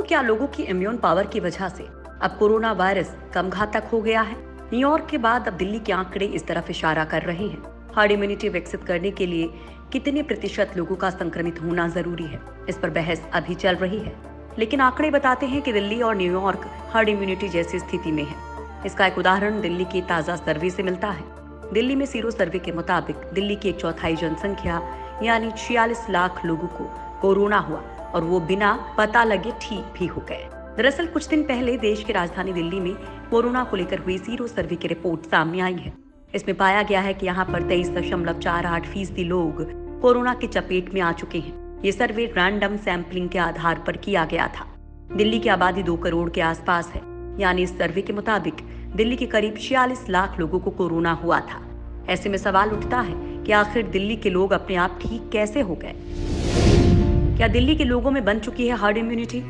क्या लोगों की इम्यून पावर की वजह से अब कोरोना वायरस कम घातक हो गया है? न्यूयॉर्क के बाद अब दिल्ली के आंकड़े इस तरफ इशारा कर रहे हैं। हर्ड इम्यूनिटी विकसित करने के लिए कितने प्रतिशत लोगों का संक्रमित होना जरूरी है, इस पर बहस अभी चल रही है। लेकिन आंकड़े बताते हैं कि दिल्ली और न्यूयॉर्क हर्ड इम्यूनिटी जैसी स्थिति में है। इसका एक उदाहरण दिल्ली के ताजा सर्वे से मिलता है। दिल्ली में सीरो सर्वे के मुताबिक दिल्ली की 1/4 जनसंख्या यानी 46 लाख लोगों को कोरोना हुआ और वो बिना पता लगे ठीक भी हो गए। दरअसल कुछ दिन पहले देश की राजधानी दिल्ली में कोरोना को लेकर हुई सीरो सर्वे की रिपोर्ट सामने आई है। इसमें पाया गया है कि यहाँ पर 23.48% लोग कोरोना की चपेट में आ चुके हैं। ये सर्वे रैंडम सैंपलिंग के आधार पर किया गया था। दिल्ली की आबादी 2 करोड़ के आसपास है, यानी इस सर्वे के मुताबिक दिल्ली के करीब 46 लाख लोगों को कोरोना हुआ था। ऐसे में सवाल उठता है कि आखिर दिल्ली के लोग अपने आप ठीक कैसे हो गए? क्या दिल्ली के लोगों में बन चुकी है हर्ड इम्यूनिटी?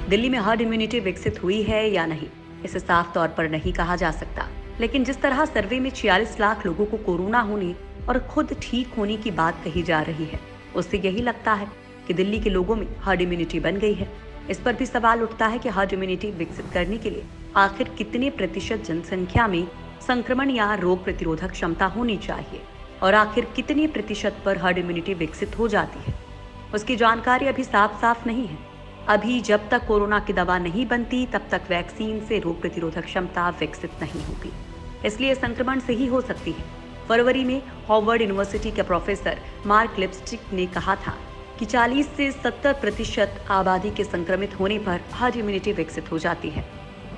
दिल्ली में हर्ड इम्यूनिटी विकसित हुई है या नहीं, इसे साफ तौर पर नहीं कहा जा सकता। लेकिन जिस तरह सर्वे में 46 लाख लोगों को कोरोना होने और खुद ठीक होने की बात कही जा रही है, उससे यही लगता है कि दिल्ली के लोगों में हर्ड इम्यूनिटी बन गई है। इस पर भी सवाल उठता है कि हर्ड इम्यूनिटी विकसित करने के लिए आखिर कितने प्रतिशत जनसंख्या में संक्रमण या रोग प्रतिरोधक क्षमता होनी चाहिए और आखिर कितने प्रतिशत पर हर्ड इम्यूनिटी विकसित हो जाती है, उसकी जानकारी अभी साफ नहीं है। अभी जब तक कोरोना की दवा नहीं बनती तब तक वैक्सीन से रोग प्रतिरोधक क्षमता विकसित नहीं होगी, इसलिए संक्रमण से ही हो सकती है। फरवरी में हार्वर्ड यूनिवर्सिटी के प्रोफेसर मार्क लिपस्टिक ने कहा था कि 40 से 70% आबादी के संक्रमित होने पर हर्ड इम्यूनिटी विकसित हो जाती है।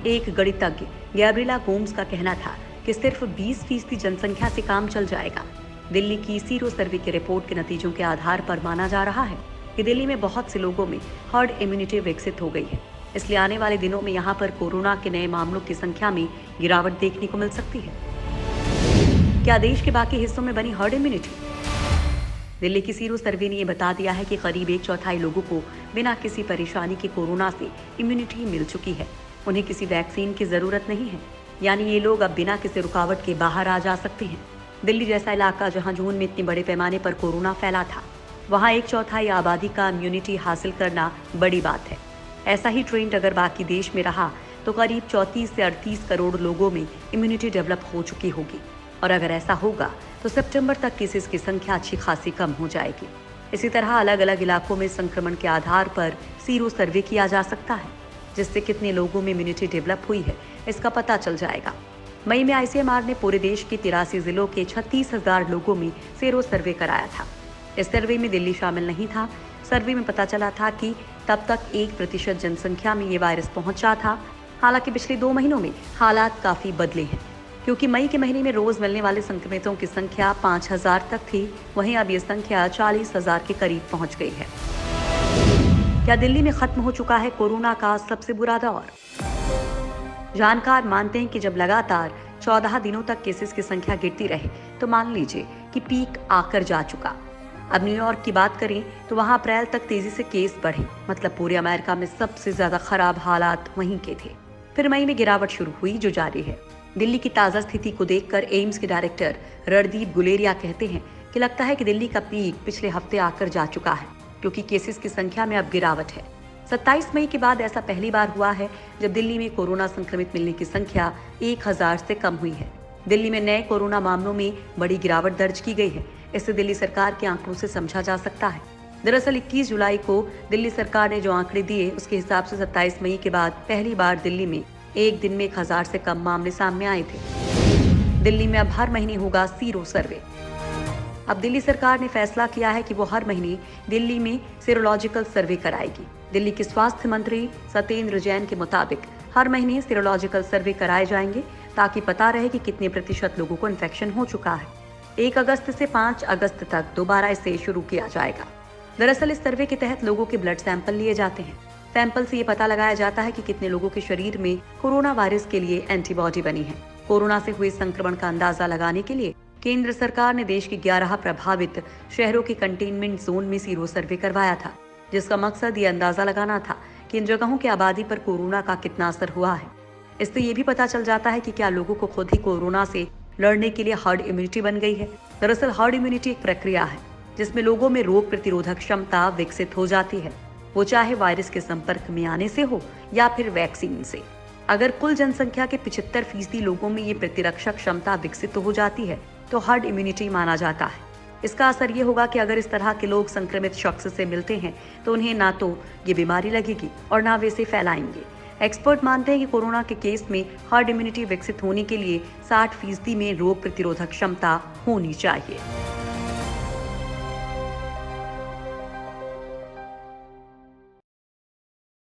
एक गणितज्ञ गैब्रिएला गोम्स का कहना था कि सिर्फ 20% जनसंख्या से काम चल जाएगा। दिल्ली की सीरो सर्वे की रिपोर्ट के नतीजों के आधार पर माना जा रहा है कि दिल्ली में बहुत से लोगों में हर्ड इम्यूनिटी विकसित हो गई है, इसलिए आने वाले दिनों में यहाँ पर कोरोना के नए मामलों की संख्या में गिरावट देखने को मिल सकती है। क्या देश के बाकी हिस्सों में बनी हर्ड इम्यूनिटी? दिल्ली की सीरो सर्वे ने ये बता दिया है कि करीब 1/4 लोगों को बिना किसी परेशानी के कोरोना से इम्यूनिटी मिल चुकी है। उन्हें किसी वैक्सीन की जरूरत नहीं है, यानी ये लोग अब बिना किसी रुकावट के बाहर आ जा सकते हैं। दिल्ली जैसा इलाका जहां जून में इतने बड़े पैमाने पर कोरोना फैला था, वहां 1/4 आबादी का इम्यूनिटी हासिल करना बड़ी बात है। ऐसा ही ट्रेंड अगर बाकी देश में रहा तो करीब 34 से 38 करोड़ लोगों में इम्यूनिटी डेवलप हो चुकी होगी, और अगर ऐसा होगा तो सितंबर तक केसेस की संख्या अच्छी खासी कम हो जाएगी। इसी तरह अलग अलग इलाकों में संक्रमण के आधार पर सीरो सर्वे किया जा सकता है, जिससे कितने लोगों में इम्यूनिटी डेवलप हुई है इसका पता चल जाएगा। मई में आईसीएमआर ने पूरे देश के 83 जिलों के 36,000 लोगों में सीरो सर्वे कराया था। इस सर्वे में दिल्ली शामिल नहीं था। सर्वे में पता चला था कि तब तक 1% जनसंख्या में ये वायरस पहुंचा था। हालांकि पिछले 2 महीनों में हालात काफी बदले हैं, क्योंकि मई के महीने में रोज मिलने वाले संक्रमितों की संख्या 5,000 तक थी, वहीं अब ये संख्या 40,000 के करीब पहुंच गई है। क्या दिल्ली में खत्म हो चुका है कोरोना का सबसे बुरा दौर? जानकार मानते हैं कि जब लगातार 14 दिनों तक केसेस की संख्या गिरती रहे तो मान लीजिए कि पीक आकर जा चुका। अब न्यूयॉर्क की बात करें तो वहां अप्रैल तक तेजी से केस बढ़े, मतलब पूरे अमेरिका में सबसे ज्यादा खराब हालात वहीं के थे। फिर मई में गिरावट शुरू हुई जो जारी है। दिल्ली की ताजा स्थिति को देखकर एम्स के डायरेक्टर रणदीप गुलेरिया कहते हैं कि लगता है कि दिल्ली का पीक पिछले हफ्ते आकर जा चुका है, क्योंकि केसेस की संख्या में अब गिरावट है। 27 मई के बाद ऐसा पहली बार हुआ है जब दिल्ली में कोरोना संक्रमित मिलने की संख्या 1000 से कम हुई है। दिल्ली में नए कोरोना मामलों में बड़ी गिरावट दर्ज की गई है। इससे दिल्ली सरकार के आंकड़ों से समझा जा सकता है। दरअसल 21 जुलाई को दिल्ली सरकार ने जो आंकड़े दिए उसके हिसाब से 27 मई के बाद पहली बार दिल्ली में एक दिन में 1000 से कम मामले सामने आए थे। दिल्ली में अब हर महीने होगा सीरो सर्वे। अब दिल्ली सरकार ने फैसला किया है कि वो हर महीने दिल्ली में सीरोलॉजिकल सर्वे कराएगी। दिल्ली के स्वास्थ्य मंत्री सत्येंद्र जैन के मुताबिक हर महीने सीरोलॉजिकल सर्वे कराए जाएंगे ताकि पता रहे कि कितने प्रतिशत लोगों को इन्फेक्शन हो चुका है। 1 अगस्त से 5 अगस्त तक दोबारा इसे शुरू किया जाएगा। दरअसल इस सर्वे के तहत लोगों के ब्लड सैंपल लिए जाते हैं। सैंपल से ये पता लगाया जाता है कि कितने लोगों के शरीर में कोरोना वायरस के लिए एंटीबॉडी बनी है। कोरोना से हुए संक्रमण का अंदाजा लगाने के लिए केंद्र सरकार ने देश के 11 प्रभावित शहरों के कंटेनमेंट जोन में सीरो सर्वे करवाया था, जिसका मकसद ये अंदाजा लगाना था कि इन जगहों की आबादी पर कोरोना का कितना असर हुआ है। इससे ये भी पता चल जाता है कि क्या लोगों को खुद ही कोरोना से लड़ने के लिए हर्ड इम्यूनिटी बन गई है। दरअसल हर्ड इम्यूनिटी एक प्रक्रिया है जिसमें लोगों में रोग प्रतिरोधक क्षमता विकसित हो जाती है। वो चाहे वायरस के संपर्क में आने से हो या फिर वैक्सीन से। अगर कुल जनसंख्या के 75% लोगों में ये प्रतिरक्षक क्षमता विकसित हो जाती है तो हर्ड इम्यूनिटी माना जाता है। इसका असर ये होगा कि अगर इस तरह के लोग संक्रमित शख्स से मिलते हैं तो उन्हें ना तो ये बीमारी लगेगी और ना वे इसे फैलाएंगे। एक्सपर्ट मानते हैं कि कोरोना के केस में हर्ड इम्यूनिटी विकसित होने के लिए 60% में रोग प्रतिरोधक क्षमता होनी चाहिए।